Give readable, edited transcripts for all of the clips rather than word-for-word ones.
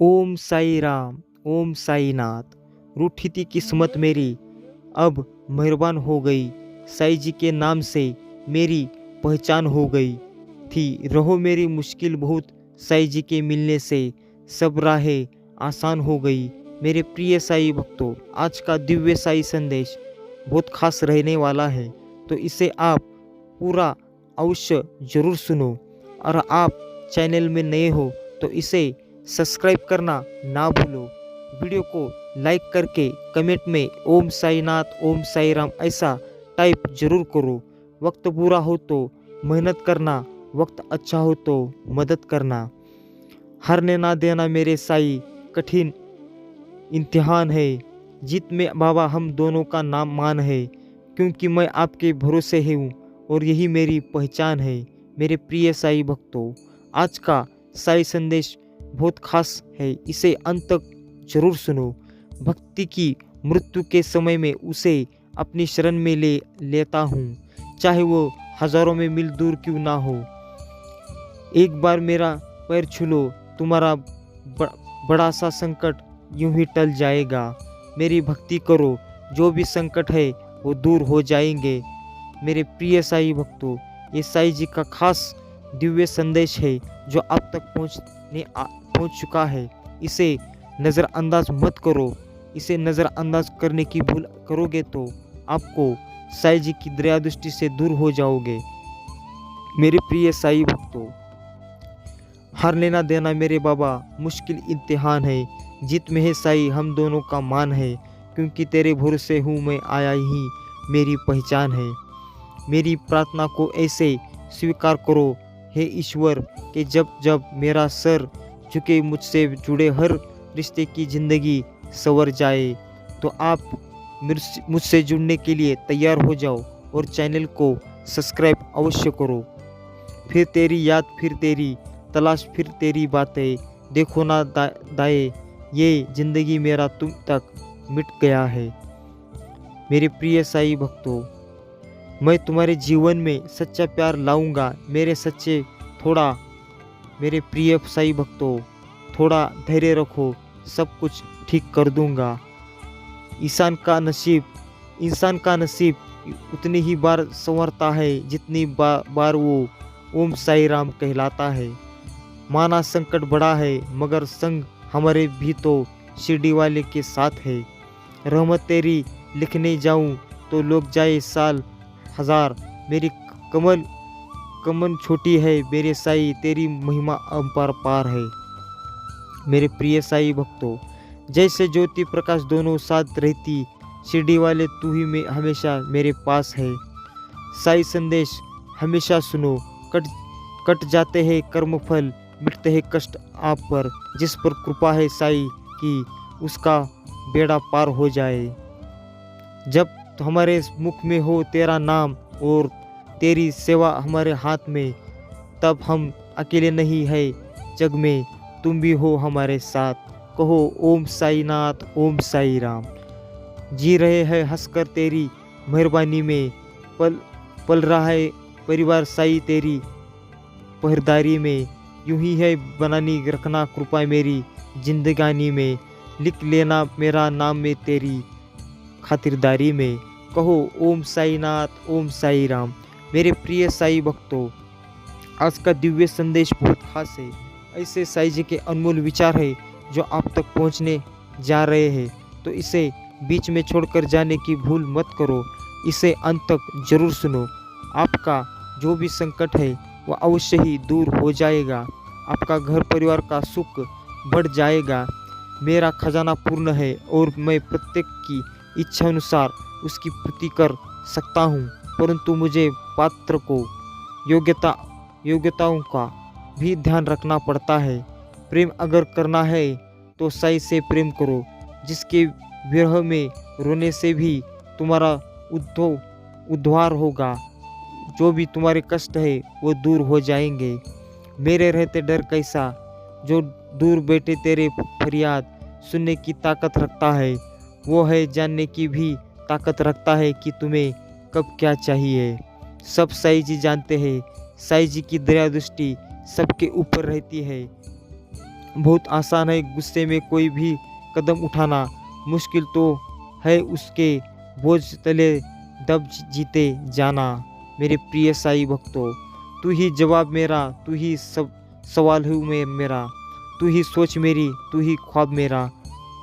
ओम साई राम, ओम साई नाथ। रूठी थी किस्मत मेरी, अब मेहरबान हो गई। साई जी के नाम से मेरी पहचान हो गई थी। रहो मेरी मुश्किल बहुत, साई जी के मिलने से सब राहें आसान हो गई। मेरे प्रिय साई भक्तों, आज का दिव्य साई संदेश बहुत खास रहने वाला है, तो इसे आप पूरा अवश्य जरूर सुनो। और आप चैनल में नए हो तो इसे सब्सक्राइब करना ना भूलो। वीडियो को लाइक करके कमेंट में ओम साई नाथ, ओम साई राम ऐसा टाइप जरूर करो। वक्त बुरा हो तो मेहनत करना, वक्त अच्छा हो तो मदद करना। हारने ना देना मेरे साई, कठिन इम्तिहान है। जीत में बाबा हम दोनों का नाम मान है, क्योंकि मैं आपके भरोसे हूँ और यही मेरी पहचान है। मेरे प्रिय साई भक्तों, आज का साई संदेश बहुत खास है, इसे अंत तक जरूर सुनो। भक्ति की मृत्यु के समय में उसे अपनी शरण में लेता हूँ, चाहे वो हजारों में मील दूर क्यों ना हो। एक बार मेरा पैर छू लो, तुम्हारा बड़ा सा संकट यूं ही टल जाएगा। मेरी भक्ति करो, जो भी संकट है वो दूर हो जाएंगे। मेरे प्रिय साई भक्तों, ये साई जी का खास दिव्य संदेश है जो आप तक पहुंच चुका है। इसे नज़रअंदाज मत करो। इसे नज़रअंदाज करने की भूल करोगे तो आपको साई जी की दया दृष्टि से दूर हो जाओगे। मेरे प्रिय साई भक्तों, हार लेना देना मेरे बाबा, मुश्किल इम्तिहान है। जीत में है साई, हम दोनों का मान है, क्योंकि तेरे भरोसे हूँ मैं आया ही मेरी पहचान है। मेरी प्रार्थना को ऐसे स्वीकार करो हे ईश्वर, कि जब जब मेरा सर झुके मुझसे जुड़े हर रिश्ते की ज़िंदगी संवर जाए। तो आप मुझसे जुड़ने के लिए तैयार हो जाओ और चैनल को सब्सक्राइब अवश्य करो। फिर तेरी याद, फिर तेरी तलाश, फिर तेरी बातें, देखो ना दाए, ये जिंदगी मेरा तुम तक मिट गया है। मेरे प्रिय साई भक्तों, मैं तुम्हारे जीवन में सच्चा प्यार लाऊंगा। मेरे प्रिय साई भक्तों, थोड़ा धैर्य रखो, सब कुछ ठीक कर दूंगा। इंसान का नसीब उतनी ही बार संवरता है जितनी बार वो ओम साई राम कहलाता है। माना संकट बड़ा है, मगर संग हमारे भी तो शिरडी वाले के साथ है। रहमत तेरी लिखने जाऊं तो लोग जाए साल हजार। मेरी कमन छोटी है मेरे साई, तेरी महिमा अपरंपार है। मेरे प्रिय साई भक्तों, जैसे ज्योति प्रकाश दोनों साथ रहती, शिरडी वाले तू ही में हमेशा मेरे पास है। साई संदेश हमेशा सुनो, कट जाते हैं कर्मफल, मिटते हैं कष्ट आप पर। जिस पर कृपा है साई की, उसका बेड़ा पार हो जाए। जब हमारे मुख में हो तेरा नाम और तेरी सेवा हमारे हाथ में, तब हम अकेले नहीं है जग में, तुम भी हो हमारे साथ। कहो ओम साई नाथ, ओम साई राम। जी रहे हैं हंसकर तेरी मेहरबानी में, पल रहा है परिवार साई तेरी पहरेदारी में। यूं ही है बनानी रखना कृपा मेरी जिंदगानी में, लिख लेना मेरा नाम में तेरी खातिरदारी में। कहो ओम साई नाथ, ओम साई राम। मेरे प्रिय साई भक्तों, आज का दिव्य संदेश बहुत खास है। ऐसे साई जी के अनमोल विचार है जो आप तक पहुंचने जा रहे हैं, तो इसे बीच में छोड़कर जाने की भूल मत करो। इसे अंत तक जरूर सुनो। आपका जो भी संकट है वह अवश्य ही दूर हो जाएगा। आपका घर परिवार का सुख बढ़ जाएगा। मेरा खजाना पूर्ण है और मैं प्रत्येक की इच्छा अनुसार उसकी पूर्ति कर सकता हूँ, परंतु मुझे पात्र को योग्यताओं का भी ध्यान रखना पड़ता है। प्रेम अगर करना है तो साई से प्रेम करो, जिसके विरह में रोने से भी तुम्हारा उद्धार होगा। जो भी तुम्हारे कष्ट है वो दूर हो जाएंगे। मेरे रहते डर कैसा, जो दूर बैठे तेरे फरियाद सुनने की ताकत रखता है, वो है जानने की भी ताकत रखता है कि तुम्हें कब क्या चाहिए। सब साई जी जानते हैं, साई जी की दया दृष्टि सबके ऊपर रहती है। बहुत आसान है गुस्से में कोई भी कदम उठाना, मुश्किल तो है उसके बोझ तले दब जीते जाना। मेरे प्रिय साईं भक्तों, तू ही जवाब मेरा, तू ही सब सवाल हूँ मैं मेरा, तू ही सोच मेरी, तू ही ख्वाब मेरा।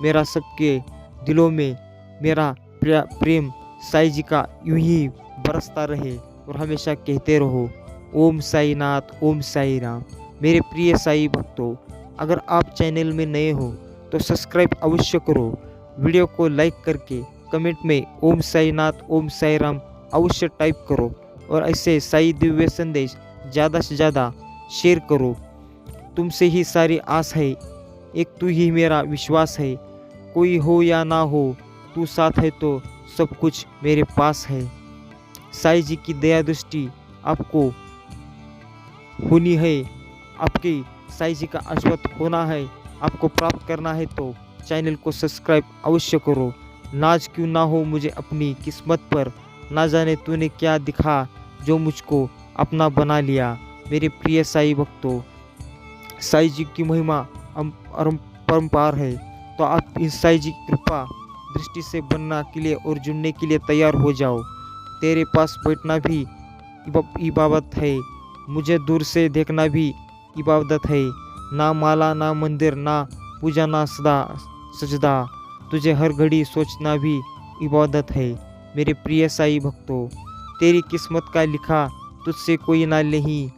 मेरा सबके दिलों में मेरा प्रेम साईं जी का यूं ही बरसता रहे और हमेशा कहते रहो ओम साई नाथ, ओम साई राम। मेरे प्रिय साईं भक्तों, अगर आप चैनल में नए हो तो सब्सक्राइब अवश्य करो, वीडियो को लाइक करके कमेंट में ओम साई नाथ, ओम साई राम अवश्य टाइप करो और ऐसे साई दिव्य संदेश ज़्यादा से ज़्यादा शेयर करो। तुमसे ही सारी आस है, एक तू ही मेरा विश्वास है, कोई हो या ना हो तू साथ है तो सब कुछ मेरे पास है। साईं जी की दया दृष्टि आपको होनी है, आपकी साईं जी का आशीर्वाद होना है, आपको प्राप्त करना है तो चैनल को सब्सक्राइब अवश्य करो। नाज क्यों ना हो मुझे अपनी किस्मत पर, ना जाने तूने क्या दिखा जो मुझको अपना बना लिया। मेरे प्रिय साईं भक्तों, साईं जी की महिमा परम्पार है, तो आप इस साईं जी की कृपा दृष्टि से बनना के लिए और जुड़ने के लिए तैयार हो जाओ। तेरे पास बैठना भी इबादत है, मुझे दूर से देखना भी इबादत है। ना माला ना मंदिर ना पूजा ना सदा सजदा, तुझे हर घड़ी सोचना भी इबादत है। मेरे प्रिय साईं भक्तों, तेरी किस्मत का लिखा तुझसे कोई ना नहीं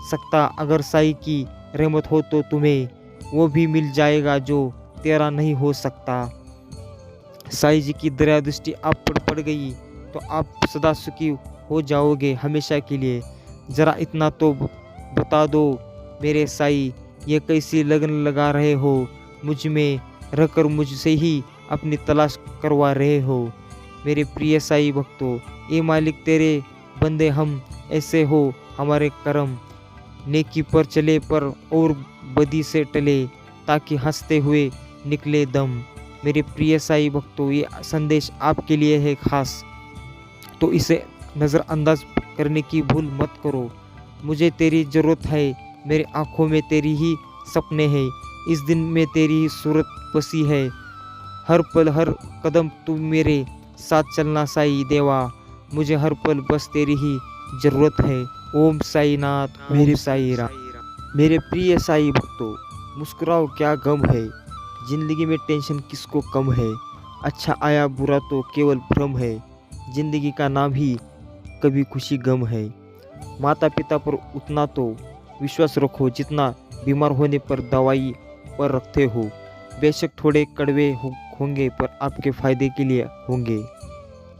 सकता, अगर साईं की रहमत हो तो तुम्हें वो भी मिल जाएगा जो तेरा नहीं हो सकता। साईं जी की दया दृष्टि आप पर पड़ गई तो आप सदा सुखी हो जाओगे हमेशा के लिए। ज़रा इतना तो बता दो मेरे साईं, ये कैसी लगन लगा रहे हो, मुझ में रहकर मुझसे ही अपनी तलाश करवा रहे हो। मेरे प्रिय साईं भक्तों, ए मालिक तेरे बंदे हम, ऐसे हो हमारे कर्म, नेकी पर चले पर और बदी से टले, ताकि हंसते हुए निकले दम। मेरे प्रिय साईं भक्तों, ये संदेश आपके लिए है खास, तो इसे नज़रअंदाज करने की भूल मत करो। मुझे तेरी ज़रूरत है, मेरी आँखों में तेरी ही सपने हैं, इस दिन में तेरी ही सूरत बसी है, हर पल हर कदम तू मेरे साथ चलना साईं देवा, मुझे हर पल बस तेरी ही ज़रूरत है। ओम साई नाथ, मेरे साईं राम। मेरे प्रिय साईं भक्तों, मुस्कुराओ क्या गम है, जिंदगी में टेंशन किसको कम है, अच्छा आया बुरा तो केवल भ्रम है, जिंदगी का नाम ही कभी खुशी गम है। माता पिता पर उतना तो विश्वास रखो जितना बीमार होने पर दवाई पर रखते हो, बेशक थोड़े कड़वे होंगे पर आपके फ़ायदे के लिए होंगे।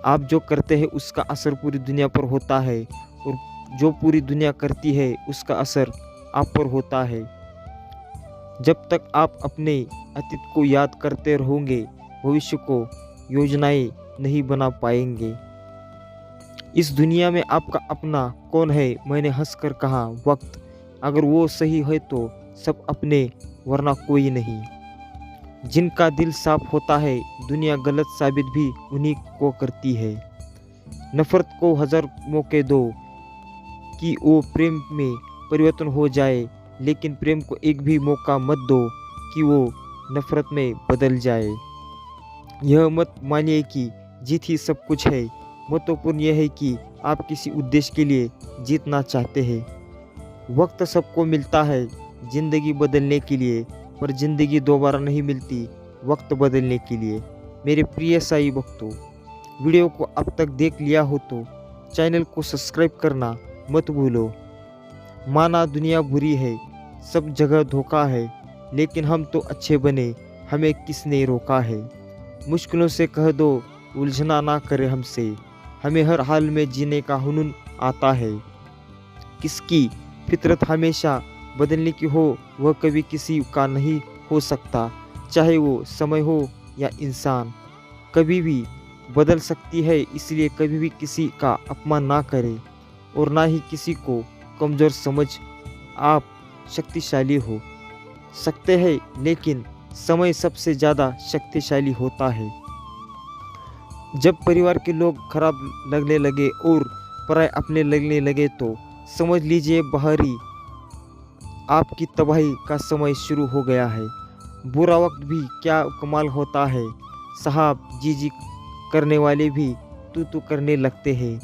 आप जो करते हैं उसका असर पूरी दुनिया पर होता है और जो पूरी दुनिया करती है उसका असर आप पर होता है। जब तक आप अपने अतीत को याद करते रहोगे, भविष्य को योजनाएं नहीं बना पाएंगे। इस दुनिया में आपका अपना कौन है, मैंने हंसकर कहा वक्त, अगर वो सही है तो सब अपने वरना कोई नहीं। जिनका दिल साफ होता है दुनिया गलत साबित भी उन्हीं को करती है। नफरत को 1000 मौके दो कि वो प्रेम में परिवर्तन हो जाए, लेकिन प्रेम को एक भी मौका मत दो कि वो नफरत में बदल जाए। यह मत मानिए कि जीत ही सब कुछ है, महत्वपूर्ण यह है कि आप किसी उद्देश्य के लिए जीतना चाहते हैं। वक्त सबको मिलता है ज़िंदगी बदलने के लिए, पर ज़िंदगी दोबारा नहीं मिलती वक्त बदलने के लिए। मेरे प्रिय साईं भक्तों, वीडियो को अब तक देख लिया हो तो चैनल को सब्सक्राइब करना मत भूलो। माना दुनिया बुरी है, सब जगह धोखा है, लेकिन हम तो अच्छे बने, हमें किसने रोका है। मुश्किलों से कह दो उलझना ना करे हमसे, हमें हर हाल में जीने का हुनूर आता है। किसकी फितरत हमेशा बदलने की हो वह कभी किसी का नहीं हो सकता, चाहे वो समय हो या इंसान, कभी भी बदल सकती है। इसलिए कभी भी किसी का अपमान ना करें और ना ही किसी को कमज़ोर समझ। आप शक्तिशाली हो सकते हैं, लेकिन समय सबसे ज़्यादा शक्तिशाली होता है। जब परिवार के लोग खराब लगने लगे और पराये अपने लगने लगे तो समझ लीजिए बाहरी आपकी तबाही का समय शुरू हो गया है। बुरा वक्त भी क्या कमाल होता है, साहब जी जी करने वाले भी तू करने लगते हैं।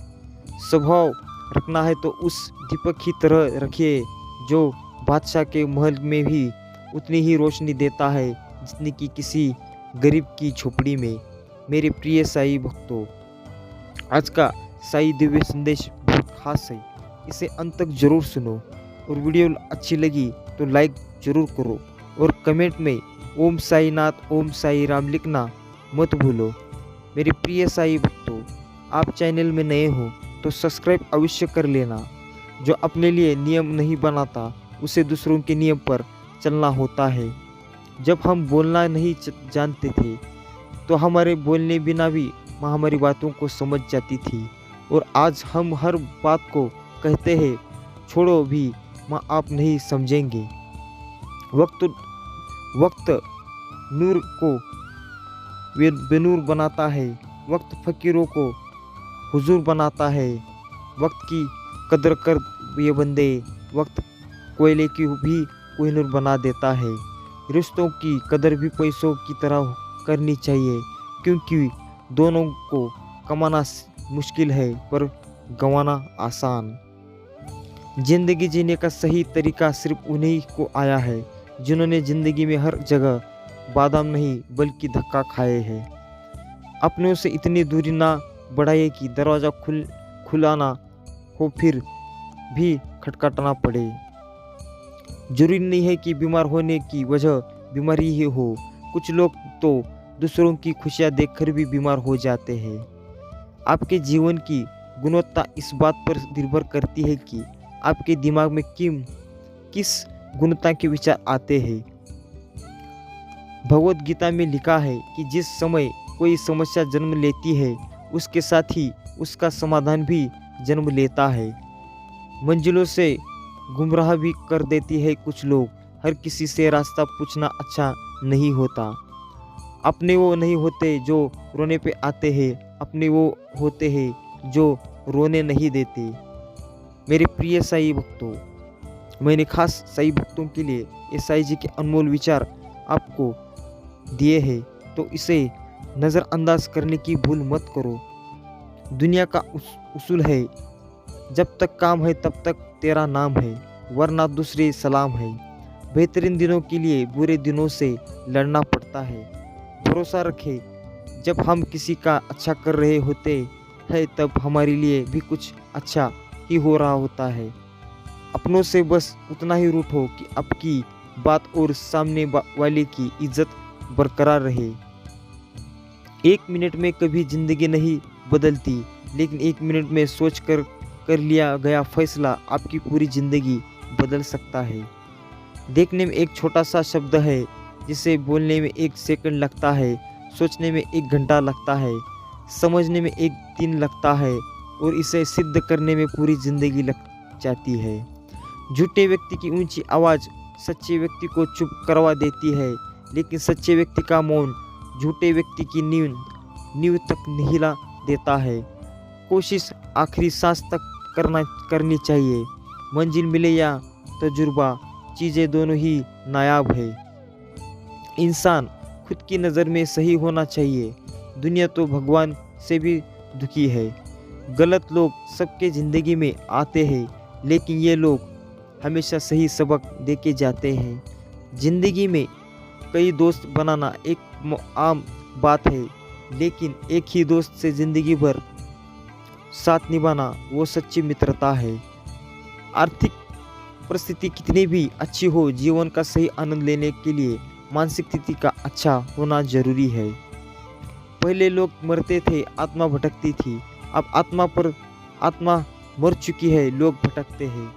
स्वभाव रखना है तो उस दीपक की तरह रखिए जो बादशाह के महल में भी उतनी ही रोशनी देता है जितनी कि किसी गरीब की झोपड़ी में। मेरे प्रिय साईं भक्तों, आज का साईं दिव्य संदेश बहुत खास है, इसे अंत तक जरूर सुनो और वीडियो अच्छी लगी तो लाइक जरूर करो और कमेंट में ओम साई नाथ ओम साई राम लिखना मत भूलो। मेरे प्रिय साईं भक्तों, आप चैनल में नए हो तो सब्सक्राइब अवश्य कर लेना। जो अपने लिए नियम नहीं बनाता उसे दूसरों के नियम पर चलना होता है। जब हम बोलना नहीं जानते थे तो हमारे बोलने बिना भी माँ हमारी बातों को समझ जाती थी, और आज हम हर बात को कहते हैं छोड़ो भी माँ आप नहीं समझेंगे। वक्त नूर को बेनूर बनाता है, वक्त फकीरों को हुजूर बनाता है। वक्त की कदर कर ये बंदे, वक्त कोयले की भी कोहिनूर बना देता है। रिश्तों की कदर भी पैसों की तरह करनी चाहिए, क्योंकि दोनों को कमाना मुश्किल है पर गंवाना आसान। जिंदगी जीने का सही तरीका सिर्फ उन्हीं को आया है जिन्होंने जिंदगी में हर जगह बादाम नहीं बल्कि धक्का खाए हैं। अपनों से इतनी दूरी ना बढ़ाइए कि दरवाज़ा खुलाना हो फिर भी खटखटाना पड़े। जरूरी नहीं है कि बीमार होने की वजह बीमारी ही हो, कुछ लोग तो दूसरों की खुशियाँ देखकर भी बीमार हो जाते हैं। आपके जीवन की गुणवत्ता इस बात पर निर्भर करती है कि आपके दिमाग में किस गुणवत्ता के विचार आते हैं। भगवत गीता में लिखा है कि जिस समय कोई समस्या जन्म लेती है उसके साथ ही उसका समाधान भी जन्म लेता है। मंजिलों से गुमराह भी कर देती है कुछ लोग। हर किसी से रास्ता पूछना अच्छा नहीं होता। अपने वो नहीं होते जो रोने पे आते हैं, अपने वो होते हैं जो रोने नहीं देते। मेरे प्रिय साईं भक्तों, मैंने खास साईं भक्तों के लिए ये साईं जी के अनमोल विचार आपको दिए हैं, तो इसे नज़रअंदाज करने की भूल मत करो। दुनिया का उसूल है, जब तक काम है तब तक तेरा नाम है, वरना दूसरे सलाम है। बेहतरीन दिनों के लिए बुरे दिनों से लड़ना पड़ता है। भरोसा रखें, जब हम किसी का अच्छा कर रहे होते हैं तब हमारे लिए भी कुछ अच्छा ही हो रहा होता है। अपनों से बस उतना ही रूठो कि आपकी बात और सामने वाले की इज्जत बरकरार रहे। 1 मिनट में कभी जिंदगी नहीं बदलती, लेकिन 1 मिनट में सोच कर लिया गया फैसला आपकी पूरी जिंदगी बदल सकता है। देखने में एक छोटा सा शब्द है जिसे बोलने में 1 सेकंड लगता है, सोचने में 1 घंटा लगता है, समझने में 1 दिन लगता है और इसे सिद्ध करने में पूरी जिंदगी लग जाती है। झूठे व्यक्ति की ऊंची आवाज़ सच्चे व्यक्ति को चुप करवा देती है, लेकिन सच्चे व्यक्ति का मौन झूठे व्यक्ति की नींव तक हिला देता है। कोशिश आखिरी सांस तक करनी चाहिए। मंजिल मिले या तजुर्बा, चीज़ें दोनों ही नायाब है। इंसान खुद की नज़र में सही होना चाहिए। दुनिया तो भगवान से भी दुखी है। गलत लोग सबके ज़िंदगी में आते हैं, लेकिन ये लोग हमेशा सही सबक दे के जाते हैं। ज़िंदगी में कई दोस्त बनाना एक आम बात है, लेकिन एक ही दोस्त से ज़िंदगी भर साथ निभाना वो सच्ची मित्रता है। आर्थिक परिस्थिति कितनी भी अच्छी हो, जीवन का सही आनंद लेने के लिए मानसिक स्थिति का अच्छा होना जरूरी है। पहले लोग मरते थे, आत्मा भटकती थी। अब आत्मा मर चुकी है, लोग भटकते हैं।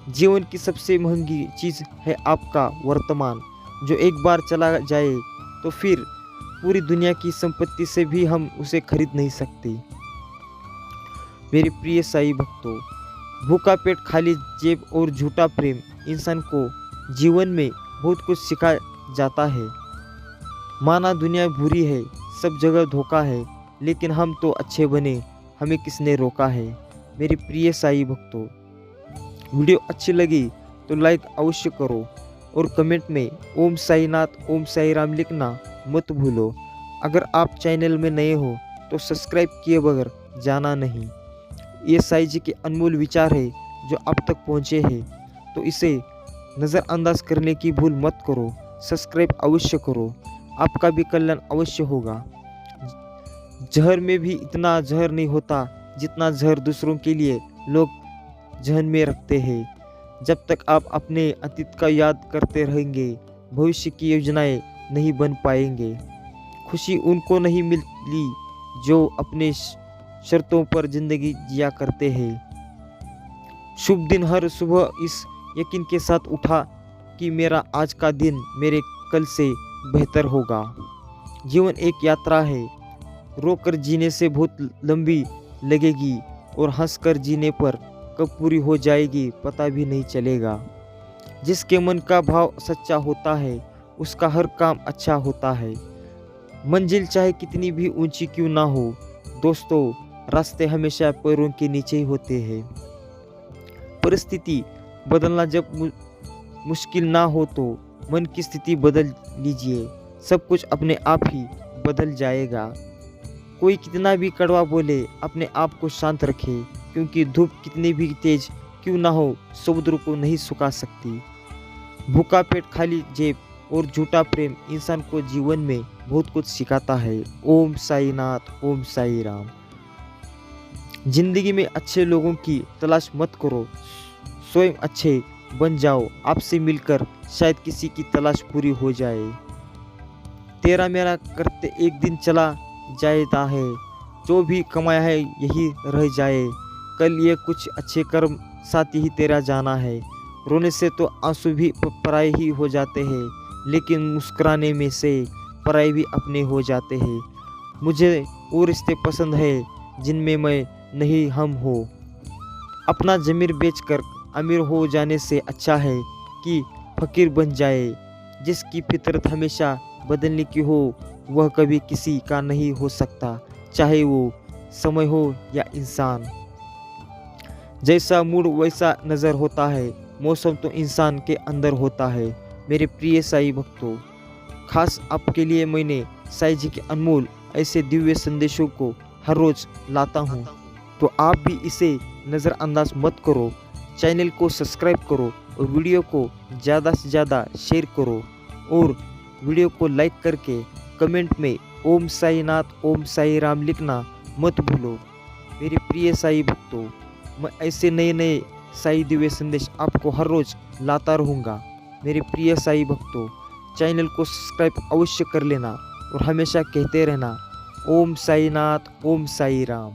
जीवन की सबसे महंगी चीज़ है आपका वर्तमान, जो एक बार चला जाए तो फिर पूरी दुनिया की संपत्ति से भी हम उसे खरीद नहीं सकते। मेरे प्रिय साईं भक्तों, भूखा पेट, खाली जेब और झूठा प्रेम इंसान को जीवन में बहुत कुछ सिखा जाता है। माना दुनिया बुरी है, सब जगह धोखा है, लेकिन हम तो अच्छे बने, हमें किसने रोका है। मेरे प्रिय साईं भक्तों, वीडियो अच्छी लगी तो लाइक अवश्य करो और कमेंट में ओम साईनाथ ओम साई राम लिखना मत भूलो। अगर आप चैनल में नए हो तो सब्सक्राइब किए बगैर जाना नहीं। ये साईं जी के अनमोल विचार है जो आप तक पहुँचे हैं, तो इसे नज़रअंदाज करने की भूल मत करो। सब्सक्राइब अवश्य करो, आपका भी कल्याण अवश्य होगा। जहर में भी इतना जहर नहीं होता जितना जहर दूसरों के लिए लोग जहन में रखते हैं। जब तक आप अपने अतीत का याद करते रहेंगे, भविष्य की योजनाएं नहीं बन पाएंगे। खुशी उनको नहीं मिली जो अपने शर्तों पर जिंदगी जिया करते हैं। शुभ दिन हर सुबह इस यकीन के साथ उठा कि मेरा आज का दिन मेरे कल से बेहतर होगा। जीवन एक यात्रा है, रोकर जीने से बहुत लंबी लगेगी और हंसकर जीने पर कब पूरी हो जाएगी पता भी नहीं चलेगा। जिसके मन का भाव सच्चा होता है उसका हर काम अच्छा होता है। मंजिल चाहे कितनी भी ऊंची क्यों ना हो दोस्तों, रास्ते हमेशा पैरों के नीचे ही होते हैं। परिस्थिति बदलना जब मुश्किल ना हो तो मन की स्थिति बदल लीजिए, सब कुछ अपने आप ही बदल जाएगा। कोई कितना भी कड़वा बोले अपने आप को शांत रखे, क्योंकि धूप कितनी भी तेज क्यों ना हो समुद्र को नहीं सुखा सकती। भूखा पेट खाली जेब और झूठा प्रेम इंसान को जीवन में बहुत कुछ सिखाता है। ओम साईनाथ ओम साई राम। जिंदगी में अच्छे लोगों की तलाश मत करो, स्वयं अच्छे बन जाओ। आपसे मिलकर शायद किसी की तलाश पूरी हो जाए। तेरा मेरा करते एक दिन चला जाता है, जो भी कमाया है यही रह जाए। कल ये कुछ अच्छे कर्म साथ ही तेरा जाना है। रोने से तो आंसू भी पराए ही हो जाते हैं, लेकिन मुस्कुराने में से पराए भी अपने हो जाते हैं। मुझे वो रिश्ते पसंद है जिनमें मैं नहीं हम हो। अपना ज़मीर बेचकर अमीर हो जाने से अच्छा है कि फकीर बन जाए। जिसकी फितरत हमेशा बदलने की हो वह कभी किसी का नहीं हो सकता, चाहे वो समय हो या इंसान। जैसा मूड वैसा नज़र होता है, मौसम तो इंसान के अंदर होता है। मेरे प्रिय साई भक्तों, खास आपके लिए मैंने साई जी के अनमोल ऐसे दिव्य संदेशों को हर रोज़ लाता हूँ, तो आप भी इसे नज़रअंदाज मत करो। चैनल को सब्सक्राइब करो और वीडियो को ज़्यादा से ज़्यादा शेयर करो, और वीडियो को लाइक करके कमेंट में ओम साईनाथ ओम साई राम लिखना मत भूलो। मेरे प्रिय साई भक्तों, मैं ऐसे नए नए साई दिव्य संदेश आपको हर रोज़ लाता रहूँगा। मेरे प्रिय साई भक्तों, चैनल को सब्सक्राइब अवश्य कर लेना और हमेशा कहते रहना ओम साईनाथ ओम साई राम।